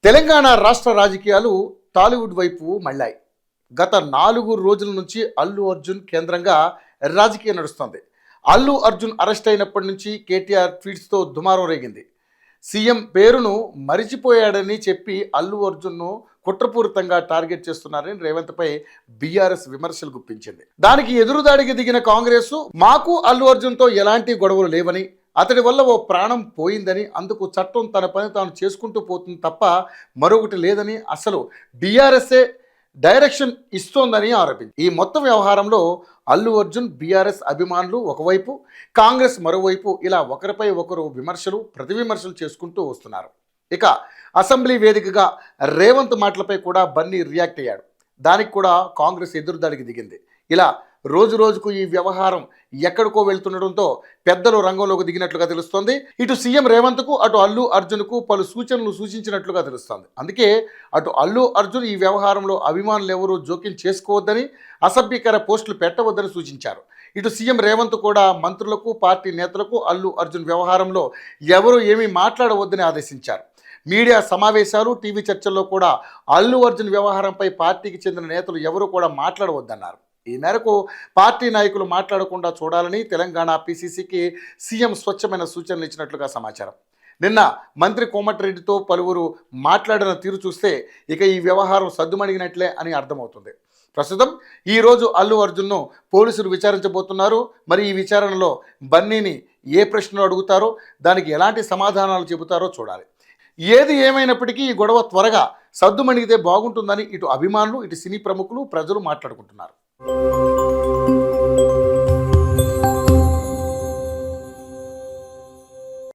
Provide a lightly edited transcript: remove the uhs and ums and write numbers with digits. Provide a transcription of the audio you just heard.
తెలంగాణ రాష్ట్ర రాజకీయాలు టాలీవుడ్ వైపు మళ్ళాయి. గత 4 రోజుల నుంచి అల్లు అర్జున్ కేంద్రంగా రాజకీయం నడుస్తోంది. అల్లు అర్జున్ అరెస్ట్ అయినప్పటి నుంచి కేటీఆర్ ట్వీట్స్తో దుమారం రేగింది. సీఎం పేరును మరిచిపోయాడని చెప్పి అల్లు అర్జున్ను కుట్రపూరితంగా టార్గెట్ చేస్తున్నారని రేవంత్పై బీఆర్ఎస్ విమర్శలు గుప్పించింది. దానికి ఎదురుదాడికి దిగిన కాంగ్రెస్ మాకు అల్లు అర్జున్తో ఎలాంటి గొడవలు లేవని, అతడి వల్ల ఓ ప్రాణం పోయిందని, అందుకు చట్టం తన పని తాను చేసుకుంటూ పోతుంది తప్ప మరొకటి లేదని అసలు బీఆర్ఎస్ఏ డైరెక్షన్ ఇస్తోందని ఆరోపించింది. ఈ మొత్తం వ్యవహారంలో అల్లు అర్జున్, బీఆర్ఎస్ అభిమానులు ఒకవైపు, కాంగ్రెస్ మరోవైపు ఇలా ఒకరిపై ఒకరు విమర్శలు ప్రతివిమర్శలు చేసుకుంటూ వస్తున్నారు. ఇక అసెంబ్లీ వేదికగా రేవంత్ మాటలపై కూడా బన్నీ రియాక్ట్ అయ్యాడు. దానికి కూడా కాంగ్రెస్ ఎదురుదాడికి దిగింది. ఇలా రోజు రోజుకు ఈ వ్యవహారం ఎక్కడికో వెళ్తుండడంతో పెద్దలు రంగంలోకి దిగినట్లుగా తెలుస్తోంది. ఇటు సీఎం రేవంత్కు, అటు అల్లు అర్జున్కు పలు సూచనలు సూచించినట్లుగా తెలుస్తోంది. అందుకే అటు అల్లు అర్జున్ ఈ వ్యవహారంలో అభిమానులు ఎవరూ జోక్యం చేసుకోవద్దని, అసభ్యకర పోస్టులు పెట్టవద్దని సూచించారు. ఇటు సీఎం రేవంత్ కూడా మంత్రులకు, పార్టీ నేతలకు అల్లు అర్జున్ వ్యవహారంలో ఎవరూ ఏమీ మాట్లాడవద్దని ఆదేశించారు. మీడియా సమావేశాలు, టీవీ చర్చల్లో కూడా అల్లు అర్జున్ వ్యవహారంపై పార్టీకి చెందిన నేతలు ఎవరూ కూడా మాట్లాడవద్దన్నారు. ఈ మేరకు పార్టీ నాయకులు మాట్లాడకుండా చూడాలని తెలంగాణ పీసీసీకి సీఎం స్వచ్ఛమైన సూచనలు ఇచ్చినట్లుగా సమాచారం. నిన్న మంత్రి కోమటిరెడ్డితో పలువురు మాట్లాడిన తీరు చూస్తే ఇక ఈ వ్యవహారం సద్దుమణిగినట్లే అని అర్థమవుతుంది. ప్రస్తుతం ఈరోజు అల్లు అర్జున్ను పోలీసులు విచారించబోతున్నారు. మరి ఈ విచారణలో బన్నీని ఏ ప్రశ్నలు అడుగుతారో, దానికి ఎలాంటి సమాధానాలు చెబుతారో చూడాలి. ఏది ఏమైనప్పటికీ ఈ గొడవ త్వరగా సద్దుమణిగితే బాగుంటుందని ఇటు అభిమానులు, ఇటు సినీ ప్రముఖులు, ప్రజలు మాట్లాడుకుంటున్నారు.